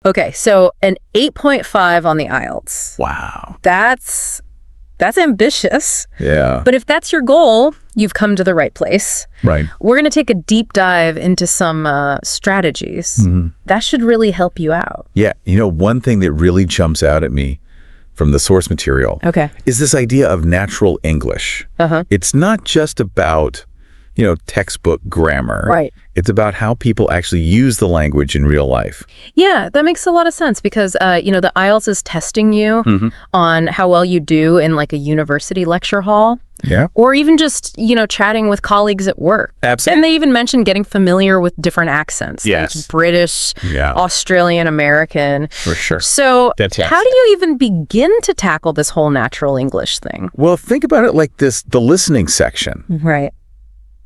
Okay, so an 8.5 on the IELTS. Wow. That's ambitious. Yeah. But if that's your goal, you've come to the right place. Right. We're going to take a deep dive into some strategies. That should really help you out. Yeah. One thing that really jumps out at me from the source material is this idea of natural English. It's not just about, textbook grammar. Right. It's about how people actually use the language in real life. Yeah, that makes a lot of sense because, the IELTS is testing you on how well you do in like a university lecture hall. Yeah. Or even just, chatting with colleagues at work. Absolutely. And they even mentioned getting familiar with different accents. Yes. Like British, Australian, American. For sure. So Fantastic. How do you even begin to tackle this whole natural English thing? Well, think about it like this, the listening section. Right.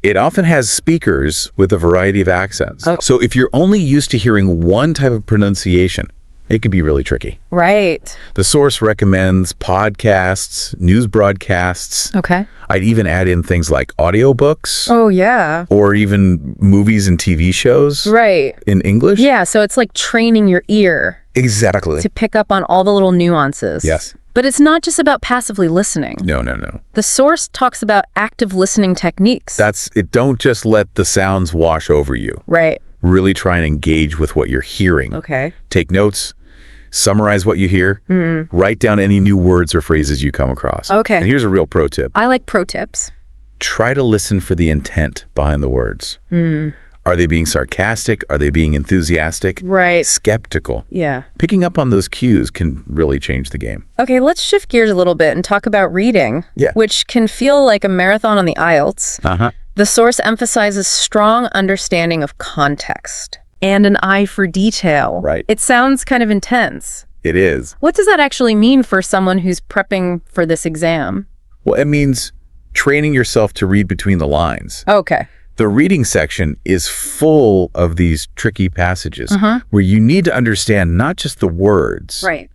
It often has speakers with a variety of accents. Oh. So if you're only used to hearing one type of pronunciation, it can be really tricky. Right. The source recommends podcasts, news broadcasts. Okay. I'd even add in things like audiobooks. Oh, yeah. Or even movies and TV shows. Right. In English. Yeah, so it's like training your ear. Exactly. To pick up on all the little nuances. Yes. But it's not just about passively listening. No. The source talks about active listening techniques. That's it. Don't just let the sounds wash over you. Right. Really try and engage with what you're hearing. Okay. Take notes, summarize what you hear, write down any new words or phrases you come across. Okay. And here's a real pro tip. I like pro tips. Try to listen for the intent behind the words. Are they being sarcastic? Are they being enthusiastic? Right. Skeptical? Yeah. Picking up on those cues can really change the game. Okay, let's shift gears a little bit and talk about reading, which can feel like a marathon on the IELTS. The source emphasizes strong understanding of context and an eye for detail. Right. It sounds kind of intense. It is. What does that actually mean for someone who's prepping for this exam? Well, it means training yourself to read between the lines. Okay. The reading section is full of these tricky passages where you need to understand not just the words, right,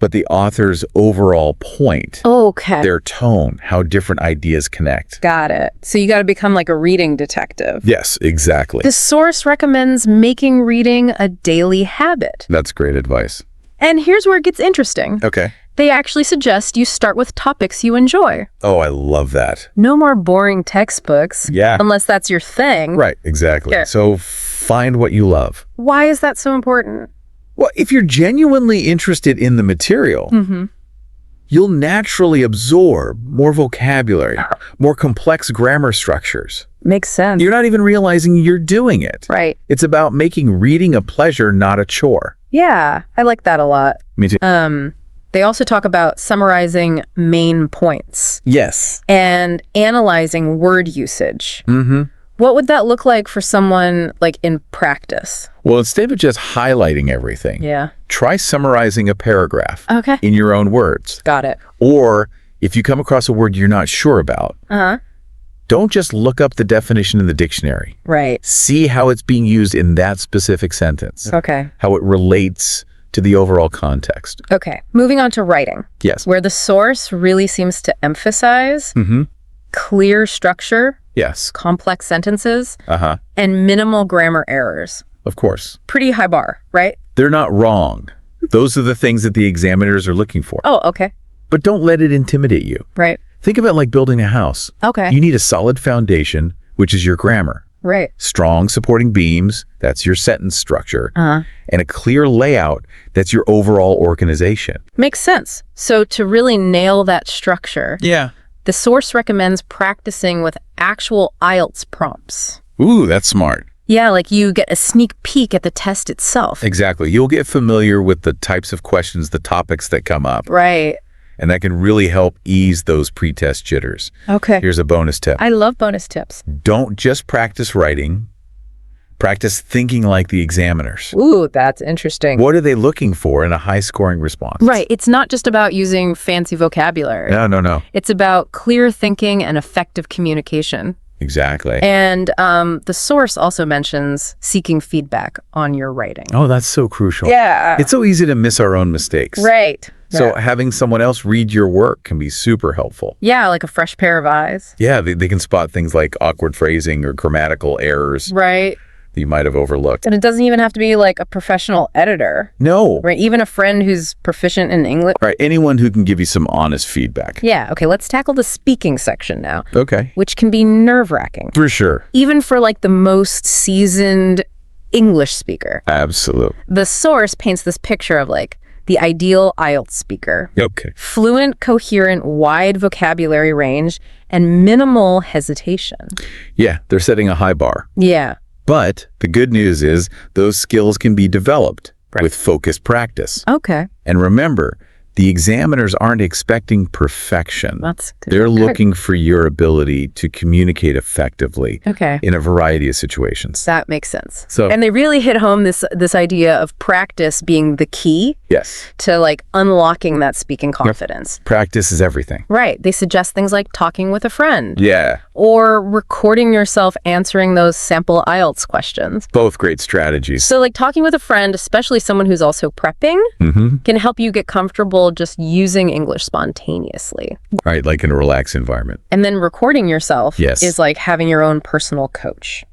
but the author's overall point, okay, their tone, how different ideas connect. Got it. So you got to become like a reading detective. Yes, exactly. The source recommends making reading a daily habit. That's great advice. And here's where it gets interesting. Okay. They actually suggest you start with topics you enjoy. Oh, I love that. No more boring textbooks. Yeah. Unless that's your thing. Right, exactly. Sure. So find what you love. Why is that so important? Well, if you're genuinely interested in the material, you'll naturally absorb more vocabulary, more complex grammar structures. Makes sense. You're not even realizing you're doing it. Right. It's about making reading a pleasure, not a chore. Yeah, I like that a lot. Me too. They also talk about summarizing main points. Yes. And analyzing word usage. What would that look like for someone like in practice? Well, instead of just highlighting everything, try summarizing a paragraph in your own words. Got it. Or if you come across a word you're not sure about, don't just look up the definition in the dictionary. Right. See how it's being used in that specific sentence. Okay. How it relates to the overall context. Okay. Moving on to writing. Yes. Where the source really seems to emphasize clear structure. Yes. Complex sentences. And minimal grammar errors. Of course. Pretty high bar, right? They're not wrong. Those are the things that the examiners are looking for. Oh, okay. But don't let it intimidate you. Right. Think of it like building a house. Okay. You need a solid foundation, which is your grammar. Right. Strong supporting beams, that's your sentence structure. And a clear layout, that's your overall organization. Makes sense. So to really nail that structure, the source recommends practicing with actual IELTS prompts. Ooh, that's smart. Yeah, like you get a sneak peek at the test itself. Exactly. You'll get familiar with the types of questions, the topics that come up. Right. And that can really help ease those pre-test jitters. Okay. Here's a bonus tip. I love bonus tips. Don't just practice writing. Practice thinking like the examiners. Ooh, that's interesting. What are they looking for in a high-scoring response? Right. It's not just about using fancy vocabulary. No. It's about clear thinking and effective communication. Exactly. And the source also mentions seeking feedback on your writing. Oh, that's so crucial. Yeah. It's so easy to miss our own mistakes. Right. So having someone else read your work can be super helpful. Yeah, like a fresh pair of eyes. Yeah, they can spot things like awkward phrasing or grammatical errors. Right. that you might have overlooked. And it doesn't even have to be like a professional editor. No. Right? Even a friend who's proficient in English. Right. Anyone who can give you some honest feedback. Yeah. Okay. Let's tackle the speaking section now. Okay. Which can be nerve-wracking. For sure. Even for like the most seasoned English speaker. Absolutely. The source paints this picture of like the ideal IELTS speaker. Okay. Fluent, coherent, wide vocabulary range, and minimal hesitation. Yeah, they're setting a high bar. Yeah. But the good news is those skills can be developed with focused practice. Okay. And remember, the examiners aren't expecting perfection. That's good. They're looking for your ability to communicate effectively in a variety of situations. That makes sense. So, and they really hit home this idea of practice being the key to like unlocking that speaking confidence. Yep. Practice is everything. Right. They suggest things like talking with a friend. Yeah. Or recording yourself answering those sample IELTS questions. Both great strategies. So like talking with a friend, especially someone who's also prepping, can help you get comfortable just using English spontaneously. Right, like in a relaxed environment. And then recording yourself is like having your own personal coach.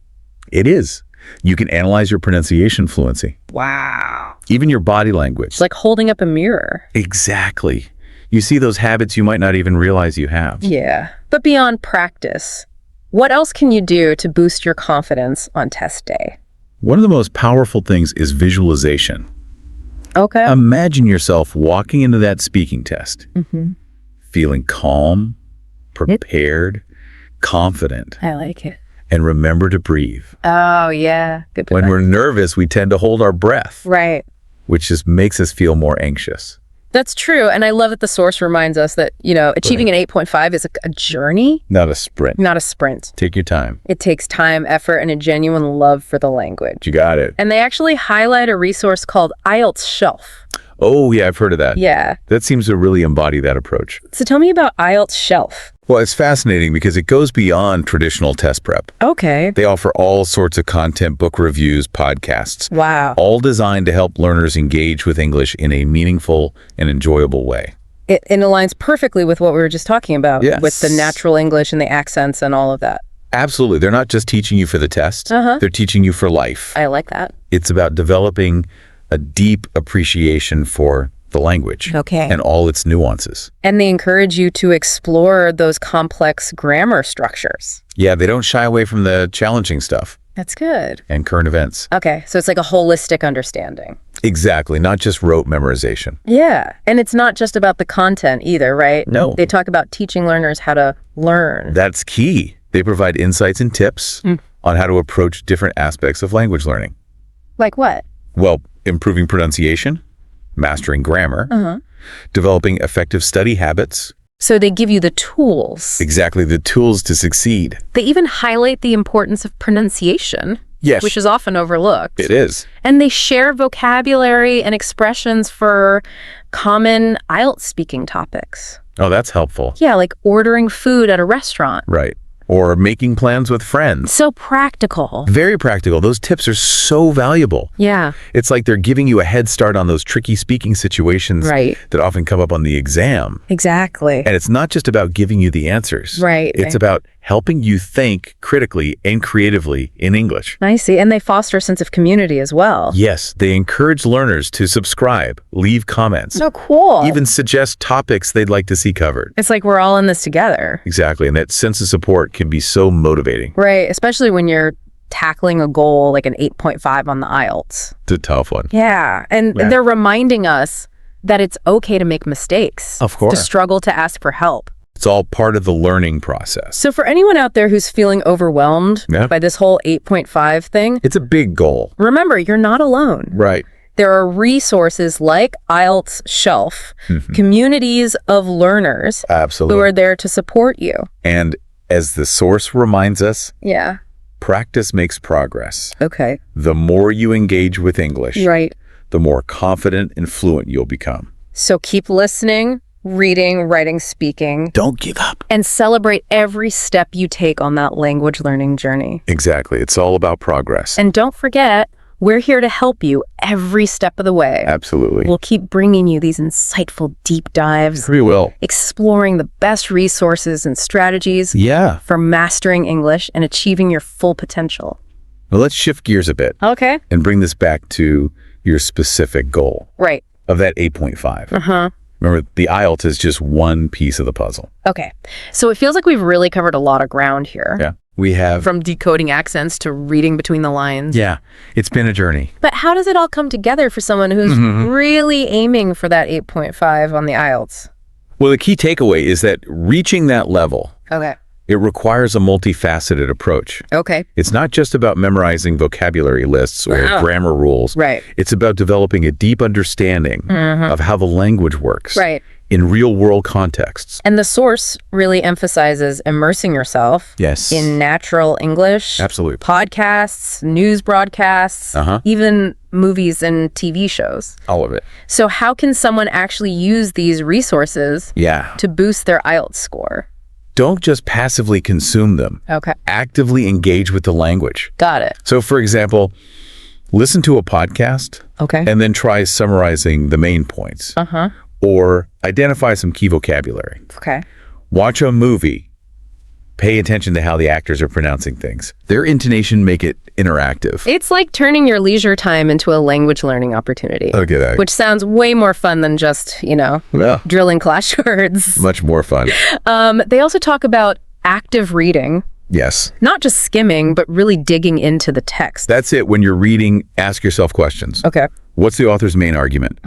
It is. You can analyze your pronunciation fluency. Wow. Even your body language. It's like holding up a mirror. Exactly. You see those habits you might not even realize you have. Yeah. But beyond practice, what else can you do to boost your confidence on test day? One of the most powerful things is visualization. Okay. Imagine yourself walking into that speaking test, feeling calm, prepared, confident. I like it. And remember to breathe. Oh, yeah. Good point. When we're nervous, we tend to hold our breath. Right. Which just makes us feel more anxious. That's true. And I love that the source reminds us that, you know, achieving an 8.5 is a journey. Not a sprint. Not a sprint. Take your time. It takes time, effort, and a genuine love for the language. You got it. And they actually highlight a resource called IELTS Shelf. Oh, yeah, I've heard of that. Yeah. That seems to really embody that approach. So tell me about IELTS Shelf. Well, it's fascinating because it goes beyond traditional test prep. Okay. They offer all sorts of content, book reviews, podcasts. Wow. All designed to help learners engage with English in a meaningful and enjoyable way. It aligns perfectly with what we were just talking about, with the natural English and the accents and all of that. Absolutely. They're not just teaching you for the test. They're teaching you for life. I like that. It's about developing a deep appreciation for the language and all its nuances. And they encourage you to explore those complex grammar structures. Yeah, they don't shy away from the challenging stuff. That's good. And current events. Okay, so it's like a holistic understanding. Exactly, not just rote memorization. Yeah, and it's not just about the content either, right? No. They talk about teaching learners how to learn. That's key. They provide insights and tips on how to approach different aspects of language learning. Like what? Well, improving pronunciation, mastering grammar, developing effective study habits. So they give you the tools. Exactly, the tools to succeed. They even highlight the importance of pronunciation. Yes. Which is often overlooked. It is. And they share vocabulary and expressions for common IELTS speaking topics. Oh, that's helpful. Yeah, like ordering food at a restaurant. Right. Or making plans with friends. So practical. Very practical. Those tips are so valuable. Yeah. It's like they're giving you a head start on those tricky speaking situations that often come up on the exam. Exactly. And it's not just about giving you the answers. Right. It's about helping you think critically and creatively in English. I see. And they foster a sense of community as well. Yes. They encourage learners to subscribe, leave comments. So cool. Even suggest topics they'd like to see covered. It's like we're all in this together. Exactly. And that sense of support can be so motivating. Right. Especially when you're tackling a goal like an 8.5 on the IELTS. It's a tough one. Yeah. And they're reminding us that it's okay to make mistakes. Of course. To struggle to ask for help. It's all part of the learning process. So for anyone out there who's feeling overwhelmed by this whole 8.5 thing, it's a big goal. Remember, you're not alone. Right. There are resources like IELTS Shelf, communities of learners who are there to support you. And as the source reminds us, practice makes progress. Okay. The more you engage with English, the more confident and fluent you'll become. So keep listening, reading, writing, speaking. Don't give up. And celebrate every step you take on that language learning journey. Exactly. It's all about progress. And don't forget, we're here to help you every step of the way. Absolutely. We'll keep bringing you these insightful deep dives. We will. Exploring the best resources and strategies for mastering English and achieving your full potential. Well, let's shift gears a bit. Okay. And bring this back to your specific goal. Right. Of that 8.5. Remember, the IELTS is just one piece of the puzzle. Okay. So it feels like we've really covered a lot of ground here. Yeah. We have... From decoding accents to reading between the lines. Yeah. It's been a journey. But how does it all come together for someone who's really aiming for that 8.5 on the IELTS? Well, the key takeaway is that reaching that level... Okay. It requires a multifaceted approach. Okay. It's not just about memorizing vocabulary lists or grammar rules. Right. It's about developing a deep understanding of how the language works in real-world contexts. And the source really emphasizes immersing yourself in natural English. Absolutely. Podcasts, news broadcasts, even movies and TV shows. All of it. So how can someone actually use these resources to boost their IELTS score? Don't just passively consume them. Okay. Actively engage with the language. Got it. So, for example, listen to a podcast and then try summarizing the main points. Or identify some key vocabulary. Okay. Watch a movie. Pay attention to how the actors are pronouncing things. Their intonation make it interactive. It's like turning your leisure time into a language learning opportunity. Okay. Which sounds way more fun than just, drilling flashcards. Much more fun. They also talk about active reading. Yes. Not just skimming, but really digging into the text. That's it. When you're reading, ask yourself questions. Okay. What's the author's main argument?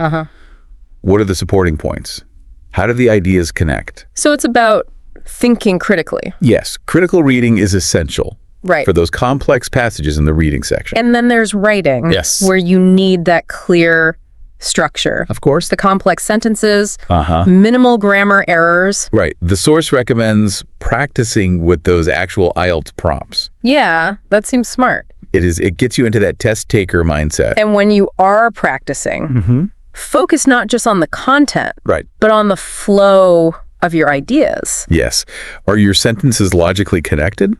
What are the supporting points? How do the ideas connect? So it's about thinking critically. Yes. Critical reading is essential. Right. For those complex passages in the reading section. And then there's writing. Yes. Where you need that clear structure. Of course. The complex sentences, minimal grammar errors. Right. The source recommends practicing with those actual IELTS prompts. Yeah, that seems smart. It gets you into that test taker mindset. And when you are practicing, focus not just on the content, but on the flow of your ideas. Yes. Are your sentences logically connected?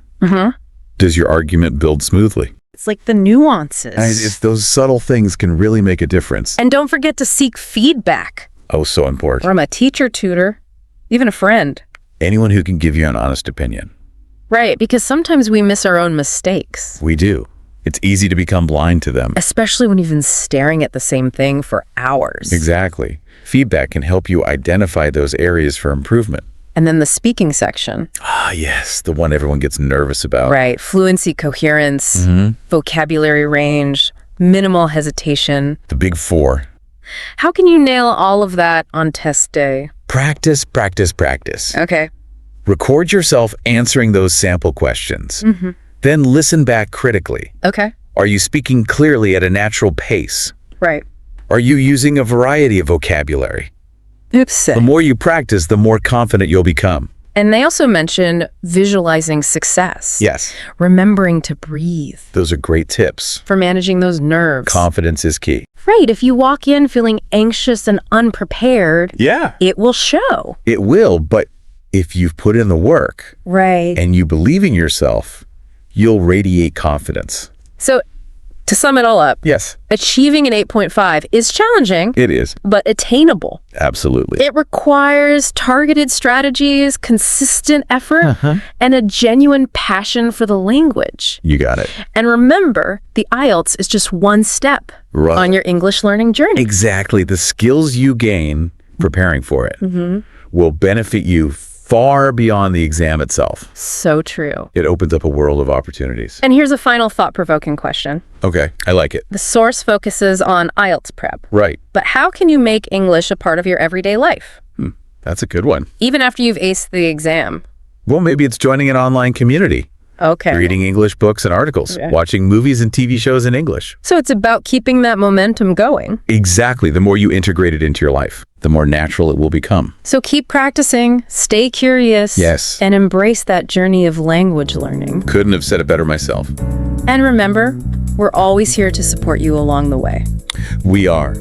Does your argument build smoothly? It's like the nuances. It's those subtle things can really make a difference. And don't forget to seek feedback. Oh, so important. From a teacher, tutor, even a friend. Anyone who can give you an honest opinion. Right, because sometimes we miss our own mistakes. We do. It's easy to become blind to them. Especially when you've been staring at the same thing for hours. Exactly. Feedback can help you identify those areas for improvement. And then the speaking section. Ah, yes. The one everyone gets nervous about. Right. Fluency, coherence, vocabulary range, minimal hesitation. The big four. How can you nail all of that on test day? Practice, practice, practice. Okay. Record yourself answering those sample questions. Then listen back critically. Okay. Are you speaking clearly at a natural pace? Right. Are you using a variety of vocabulary? Oops. The more you practice, the more confident you'll become. And they also mention visualizing success. Yes. Remembering to breathe. Those are great tips. For managing those nerves. Confidence is key. Right. If you walk in feeling anxious and unprepared, it will show. It will, but if you've put in the work and you believe in yourself, you'll radiate confidence. So, to sum it all up, achieving an 8.5 is challenging. It is. But attainable. Absolutely. It requires targeted strategies, consistent effort, and a genuine passion for the language. You got it. And remember, the IELTS is just one step on your English learning journey. Exactly. The skills you gain preparing for it will benefit you far beyond the exam itself. So true. It opens up a world of opportunities. And here's a final thought-provoking question. Okay, I like it. The source focuses on IELTS prep. Right. But how can you make English a part of your everyday life? That's a good one. Even after you've aced the exam. Well, maybe it's joining an online community. Okay. Reading English books and articles. Watching movies and TV shows in English. So it's about keeping that momentum going. Exactly. The more you integrate it into your life, the more natural it will become. So keep practicing, stay curious, and embrace that journey of language learning. Couldn't have said it better myself. And remember, we're always here to support you along the way. We are.